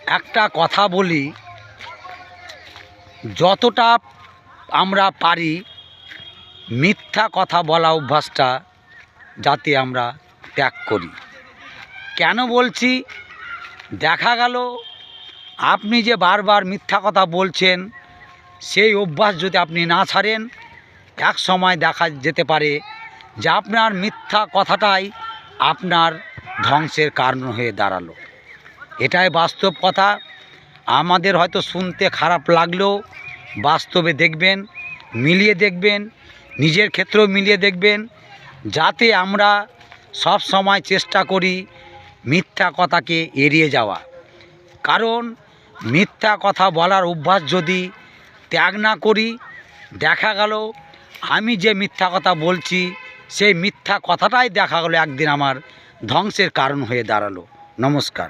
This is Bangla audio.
একটা কথা বলি, যতটা আমরা পারি মিথ্যা কথা বলা অভ্যাসটা যাতে আমরা ত্যাগ করি। কেন বলছি? দেখা গেল আপনি যে বারবার মিথ্যা কথা বলছেন, সেই অভ্যাস যদি আপনি না ছাড়েন, এক সময় দেখা যেতে পারে যে আপনার মিথ্যা কথাটাই আপনার ধ্বংসের কারণ হয়ে দাঁড়ালো। এটাই বাস্তব কথা। আমাদের হয়তো শুনতে খারাপ লাগলেও বাস্তবে দেখবেন, মিলিয়ে দেখবেন, নিজের ক্ষেত্রেও মিলিয়ে দেখবেন, যাতে আমরা সব সময় চেষ্টা করি মিথ্যা কথাকে এড়িয়ে যাওয়া। কারণ মিথ্যা কথা বলার অভ্যাস যদি ত্যাগ না করি, দেখা গেল আমি যে মিথ্যা কথা বলছি সেই মিথ্যা কথাটাই দেখা গেলো একদিন আমার ধ্বংসের কারণ হয়ে দাঁড়ালো। নমস্কার।